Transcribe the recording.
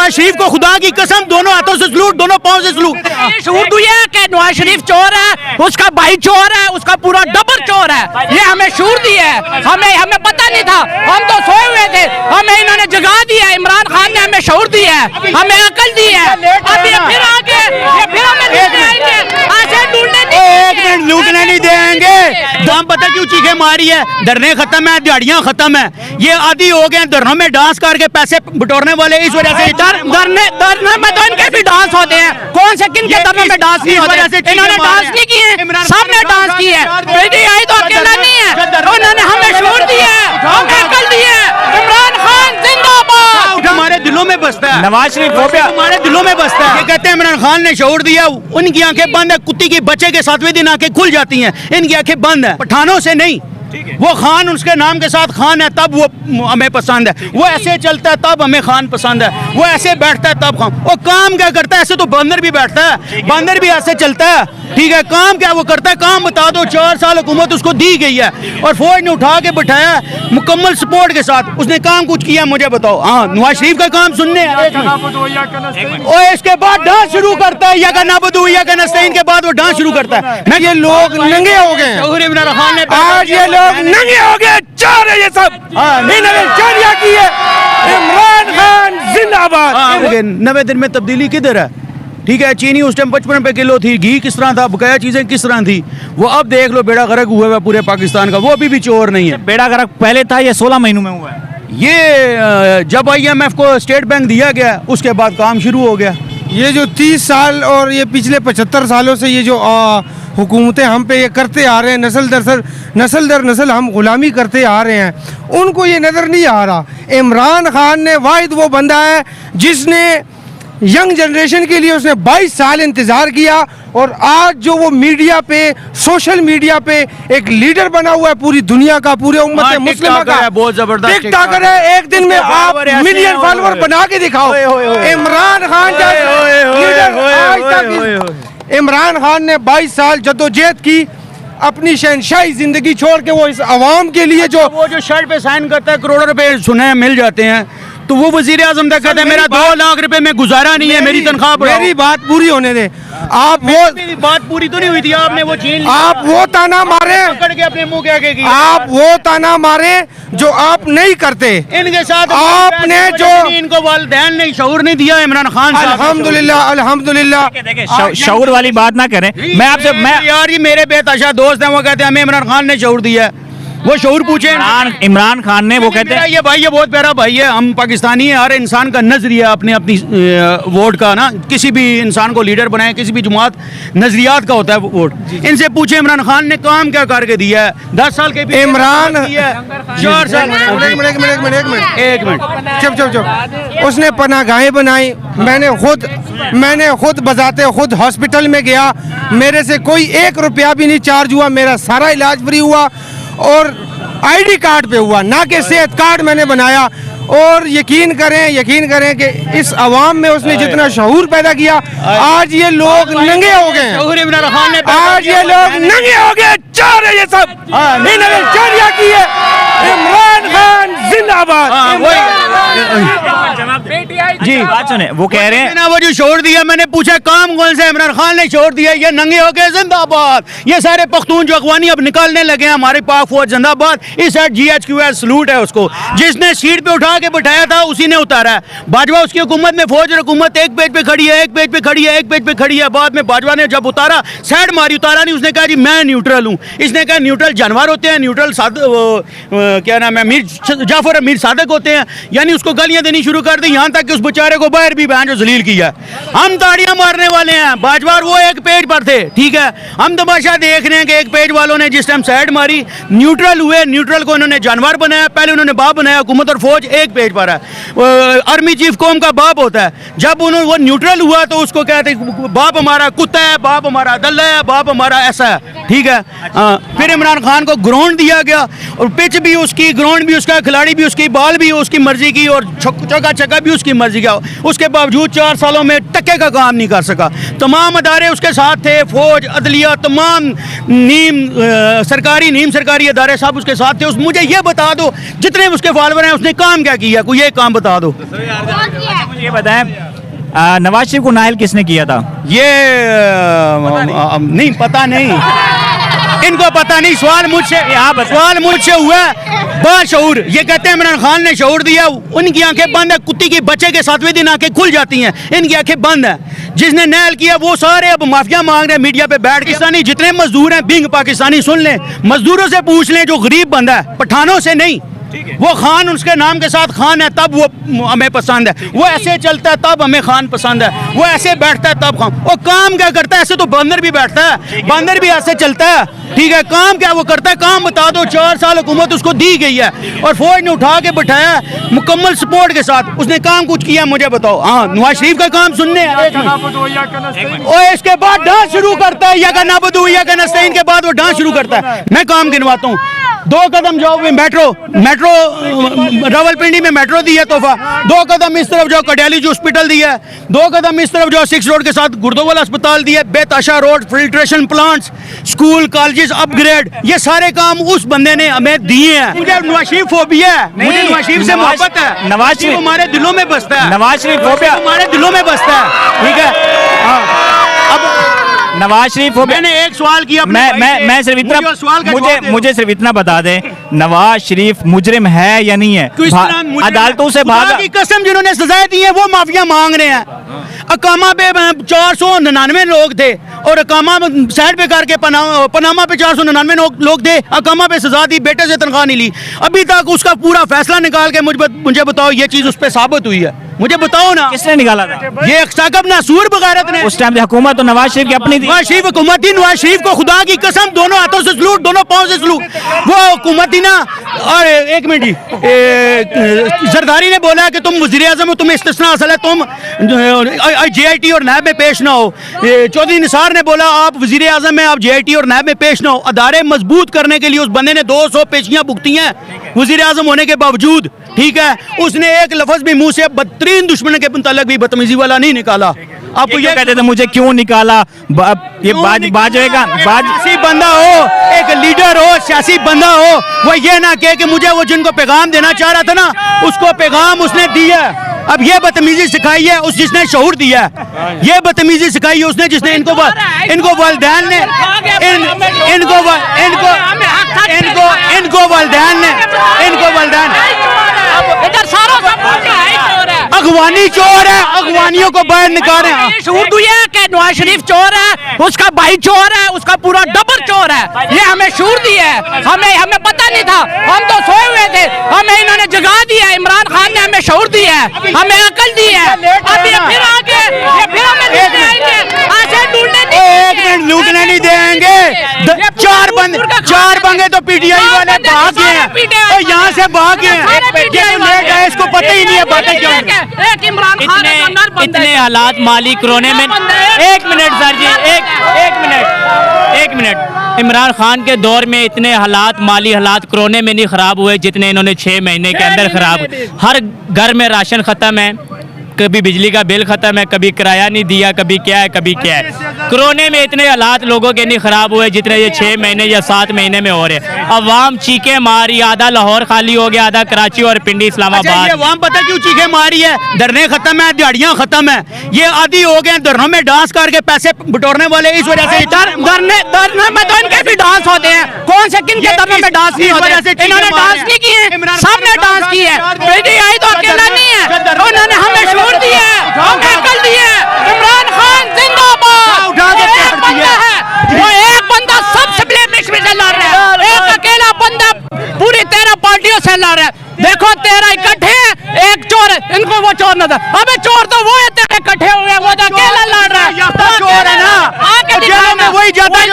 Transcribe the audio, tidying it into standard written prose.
नवाज शरीफ को खुदा की कसम दोनों हाथों से सलूट, दोनों पाँव से सलूट। शूट हुई है कि नवाज शरीफ चोर है, उसका भाई चोर है, उसका पूरा डबल चोर है। ये हमें शूट दी है, हमें पता नहीं था, हम तो सोए हुए थे, हमें इन्होंने जगा दिया। इमरान खान ने हमें शऊर दी है, हमें अकल दी है। अब ये फिर आगे ये फिर हमें लूटने आएंगे, ऐसे ढूंढने एक मिनट लूटने नहीं देंगे। दाम पता क्यों चीखें मारी है? धरने खत्म है, दिहाड़ियां खत्म है, ये आदि हो गए धरनों में डांस करके पैसे बटोरने वाले। इस वजह से धरने में तो इनके भी डांस होते हैं, कौन से किन के धरनों में डांस नहीं होते? इन्होंने डांस नहीं किए, सबने डांस की है। आई तो अकेला नहीं है, उन्होंने हमें शऊर दी है, हमें अकल दी है। इमरान खान जिंदाबाद हमारे दिलों में बसता है, नवाज शरीफ हमारे दिलों में बसता है। ये कहते हैं इमरान खान ने शऊर दिया, उनकी आंखें बंद है, कुत्ती के बच्चे के 7वें दिन आंखें खुल जाती हैं, इनकी आंखें बंद है। पठानों से नहीं, वो खान उसके नाम के साथ खान है तब वो हमें पसंद है, वो ऐसे चलता है तब हमें खान पसंद है, वो ऐसे बैठता है तब खान। वो काम क्या करता है? ऐसे तो बंदर भी बैठता है, बंदर भी ऐसे चलता है, ठीक है। काम क्या वो करता है? काम बता दो। 4 साल हुकूमत उसको दी गई है और फौज ने उठा के बिठाया मुकम्मल सपोर्ट के साथ। उसने काम कुछ किया मुझे बताओ? हाँ, नवाज शरीफ का काम सुनने और इसके बाद डांस शुरू करता है, या का नाबदू या का नस्तीन के बाद वो डांस शुरू करता है। ये लोग नंगे हो गए, इमरान खान ने आज ये लोग नंगे हो गए, चोर है ये सब, इन्होंने चोरियां की है। इमरान खान जिंदाबाद। 90 दिन में तब्दीली किधर है? ठीक है, चीनी उस टाइम 55 रुपए किलो थी, घी किस तरह था, बकाया चीजें किस तरह थी, वो अब देख लो बेड़ा गर्क हुआ है पूरे पाकिस्तान का। वो अभी भी चोर नहीं है। बेड़ा गर्क पहले था, ये 16 महीनों में हुआ है। ये जब IMF को स्टेट बैंक दिया गया उसके बाद काम शुरू हो गया। ये जो 30 साल और ये पिछले 75 सालों से ये जो हुकूमतें हम पे ये करते आ रहे हैं, नस्ल दर नस्ल हम गुलामी करते आ रहे हैं, उनको ये नज़र नहीं आ रहा। इमरान खान ने वाहिद वो बंदा है जिसने यंग जनरेशन के लिए उसने 22 साल इंतज़ार किया और आज जो वो मीडिया पे, सोशल मीडिया पे एक लीडर बना हुआ है पूरी दुनिया का, पूरे उम्मत मुस्लिम का, बहुत जबरदस्त टिकटॉकर है। एक दिन में आप मिलियन फॉलोअर बना के दिखाओ। इमरान खान इमरान खान ने 22 साल जद्दोजहद की, अपनी शहनशाही जिंदगी छोड़ के वो इस अवाम के लिए वो जो शर्ट पे साइन करता है, करोड़ों रुपए सुने मिल जाते हैं, तो वो वजीर आजम तक कहते हैं मेरा 2 लाख रुपए में गुजारा नहीं है, मेरी तनख्वाह बढ़ाओ। मेरी बात पूरी होने दे। आप वो बात पूरी तो नहीं हुई थी, आपने वो छीन, आप वो ताना मारे, पकड़ के अपने मुंह के आगे की, आप वो ताना मारे जो आप नहीं करते। इनके साथ आपने जो इनको वालिदैन ने शऊर नहीं दिया इमरान खान साहब। अल्हम्दुलिल्लाह अल्हम्दुलिल्लाह। देखिए शऊर वाली बात ना करें। मैं आपसे यार ये मेरे बेतहाशा दोस्त हैं, वो कहते हैं हमें इमरान खान ने शऊर दिया है। वो शऊर पूछे इमरान खान ने, वो कहते हैं ये भाई ये बहुत प्यारा भाई है, हम पाकिस्तानी है, हर इंसान का नजरिया अपनी वोट का ना, किसी भी इंसान को लीडर बनाए, किसी भी जमात नजरियात का होता है वोट। इनसे पूछे इमरान खान ने काम क्या करके दिया है? 10 साल के इमरान 4 साल। एक मिनट चुप। उसने पनाहगाहें बनाई। मैंने खुद बजाते खुद हॉस्पिटल में गया, मेरे से कोई 1 रुपया भी नहीं चार्ज हुआ, मेरा सारा इलाज फ्री हुआ और ID कार्ड पे हुआ, ना कि सेहत कार्ड मैंने बनाया। और यकीन करें कि इस अवाम में उसने जितना शऊर पैदा किया, आज ये लोग नंगे हो गए। आज ये लोग नंगे हो गए, चोर है ये सब, इन्होंने चोरियां की है। इमरान खान जिंदाबाद। जी बात सुने, वो कह रहे हैं ना वो जो शोर दिया, मैंने पूछा काम कौन सा? इमरान खान ने शोर दिया, ये नंगे हो गए जिंदाबाद। ये सारे पख्तून जो अगवानी अब निकालने लगे हैं, हमारे पाक फौज जिंदाबाद। इस साइड GHQS सलूट है उसको, जिसने सीट पे उठा के बिठाया था उसी ने उतारा है। बाजवा उसकी हुकूमत में, फौज और हुकूमत एक पेज पे खड़ी है, एक पेज पे खड़ी है, एक पेज पे खड़ी है। बाद में बाजवा ने जब उतारा, साइड मारी, उतारा नहीं। उसने कहा जी मैं न्यूट्रल हूँ। इसने कहा न्यूट्रल जानवर होते हैं, न्यूट्रल क्या नाम है, मीर जाफर मीर सादक होते हैं। यानी उसको गालियां देनी शुरू कर दी, यहाँ तक कि उस बेचारे को बाहर भी बहन जो जलील किया। हम ताड़ियां मारने वाले हैं, बाजवा वो एक पेज पर थे, ठीक है। हम तमाशा देख रहे हैं कि एक पेज वालों ने जिस टाइम साइड मारी, न्यूट्रल हुए, न्यूट्रल को उन्होंने जानवर बनाया, पहले उन्होंने बाप बनाया। हुकूमत और फौज एक पेज पर है। आर्मी चीफ कौम का बाप होता है। जब वो न्यूट्रल हुआ तो उसको कहते बाप हमारा कुत्ता है, बाप हमारा दल्ला है, बाप हमारा ऐसा है। ठीक है। फिर इमरान खान को ग्राउंड दिया गया और पिच भी उसकी, ग्राउंड भी उसका, खिलाड़ी भी उसकी, बॉल भी उसकी मर्जी की और चौका छक्का भी उसकी मर्जी का। उसके बावजूद 4 सालों में टक्के का काम नहीं कर सका। तमाम अदारे उसके साथ थे, फौज, अदलिया, तमाम सरकारी नीम सरकारी अदारे सब उसके साथ थे। मुझे ये बता दो जितने उसके फॉलोअर हैं उसने काम क्या किया, कोई ये काम बता दो। मुझे ये बताएं, नवाज शरीफ को नायल किसने किया था? ये नहीं पता नहीं, इनको पता नहीं। सवाल मुझसे हुआ बाशऊर। ये कहते हैं इमरान खान ने शऊर दिया, उनकी आंखें बंद है। कुत्ती की बच्चे के 7वें दिन आंखें खुल जाती हैं, इनकी आंखें बंद है। जिसने नायल किया वो सारे अब माफिया मांग रहे हैं मीडिया पे बैठ। पाकिस्तानी जितने मजदूर हैं बिंग पाकिस्तानी सुन लें, मजदूरों से पूछ लें जो गरीब बंदा है, पठानों से नहीं। वो खान उसके नाम के साथ खान है तब वो हमें पसंद है, वो ऐसे चलता है तब हमें खान पसंद है, वो ऐसे बैठता है तब खान। वो काम क्या करता है? ऐसे तो बंदर भी बैठता है, बंदर भी ऐसे चलता है, ठीक है। काम क्या वो करता है? काम बता दो। 4 साल हुकूमत उसको दी गई है और फौज ने उठा के बिठाया मुकम्मल सपोर्ट के साथ। उसने काम कुछ किया मुझे बताओ? हाँ, नवाज शरीफ का काम सुनने और इसके बाद डांस शुरू करता है, या का नाबदू या का नस्तीन के बाद वो डांस शुरू करता है। मैं काम गिनवाता हूँ। 2 कदम जाओ मेट्रो रावलपिंडी में मेट्रो दी है तोहफा। 2 कदम इस तरफ जाओ कडियाली जो हॉस्पिटल दिया है। 2 कदम इस तरफ जाओ 6 रोड के साथ गुरुद्वारा अस्पताल दिया है। बेताशा road, filtration plants, school colleges upgrade, ये सारे काम उस बंदे ने हमें दिए हैं। मुझे नवाज शरीफ फोबिया है, मुझे नवाज शरीफ से मोहब्बत है। नवाज शरीफ हमारे दिलों में बसता है, नवाज शरीफ फोबिया हमारे दिलों में बसता है, ठीक है। हाँ, नवाज शरीफ हो। मैंने एक सवाल किया, मैं सिर्फ इतना, मुझे सिर्फ इतना बता दें, नवाज शरीफ मुजरिम है या नहीं है? अदालतों से भागा की कसम, जिन्होंने सजाएं दी है वो माफिया मांग रहे हैं। अकामा पे 499 लोग थे और अकामा साइड पे करके पनामा पे 499 लोग थे। अकामा पे सजा दी, बेटे से तनख्वाह नहीं ली। अभी तक उसका पूरा फैसला निकाल के मुझे बताओ ये चीज उस पर साबित हुई है? मुझे बताओ ना, किसने निकाला था? ये साकब नासूर बगारत ने। उस टाइम हुकूमत तो नवाज शरीफ की अपनी थी। नवाज शरीफ हुकूमत थी, नवाज शरीफ को खुदा की कसम दोनों हाथों से सलूट, दोनों पाँव से सलूट। वो हुकूमत थी ना। और एक मिनट, जरदारी ने बोला कि तुम वज़ीर आज़म हो, तुम्हें इस्तिस्ना हासिल है, तुम JIT और नैब में पेश ना हो। चौधरी निसार ने बोला आप वज़ीर आज़म हैं, आप JIT और नैब में पेश ना हो। अदारे मजबूत करने के लिए उस बंदे ने 200 पेशियाँ भुगती हैं वज़ीर आज़म होने के बावजूद, ठीक है। उसने एक लफ्ज भी मुंह से बदतरीन दुश्मन के मुतालिक भी बदतमीजी वाला नहीं निकाला। आपको ये कहते थे मुझे क्यों निकाला? ये सियासी बंदा हो, एक लीडर हो, सियासी बंदा हो, वो ये ना कहे कि मुझे वो जिनको पैगाम देना चाह रहा था ना उसको पैगाम उसने दिया। अब ये बदतमीजी सिखाई है उस जिसने शऊर दिया है, ये बदतमीजी सिखाई है उसने जिसने इनको वालिदैन ने अगवानी चोर है, अगवानियों को बाहर निकाले। शऊर दिया कि नवाज शरीफ चोर है, उसका भाई चोर है, उसका पूरा डबल चोर है। ये हमें शऊर दिया है, हमें पता नहीं था, हम तो सोए हुए थे, हमें इन्होंने जगा दिया। इमरान खान ने हमें शऊर दिया है, हमें अकल दी है। अब ये फिर आगे, ये फिर हमें लूटने आएंगे, ऐसे लूटने नहीं देंगे। 4 बंगे तो PTI वाले भाग गए हैं, यहाँ से भाग गए हैं, इसको पता ही नहीं है बातें क्या हैं। इतने हालात माली कोरोने में। एक मिनट सर जी, एक मिनट। इमरान खान के दौर में इतने हालात माली हालात कोरोने में नहीं खराब हुए जितने इन्होंने 6 महीने के अंदर खराब। हर घर में राशन खत्म है, कभी बिजली का बिल खत्म है, कभी किराया नहीं दिया, कभी क्या है कभी क्या है। कोरोने में इतने हालात लोगों के नहीं खराब हुए जितने ये 6 महीने या 7 महीने में हो रहे। अवाम चीखें मारी, आधा लाहौर खाली हो गया, आधा कराची और पिंडी इस्लामाबाद। अवाम पता क्यों चीखें मारी है? धरने खत्म है, दिहाड़ियाँ खत्म है, ये आदि हो गए धरनों में डांस करके पैसे बटोरने वाले। इस वजह से धरने में तो इनके भी डांस होते हैं। कौन से किन के धरनों में डांस नहीं होते? इन्होंने डांस नहीं किए, सबने डांस किए। PTI तो अकेला नहीं है, उन्होंने हमें शऊर दिया है, हमें अकल दी है। इमरान खान जिंदाबाद। वो एक बंदा सबसे मिश्र से लड़ रहा है, एक अकेला बंदा पूरी 13 पार्टियों से लड़ रहा है। देखो 13 इकट्ठे, एक चोर, इनको वो चोर नजर। अबे चोर तो वो है, 13 इकट्ठे हुए, वो तो अकेला लड़ रहा है। चोर है ना, आके दिखाओ, वही जाता है।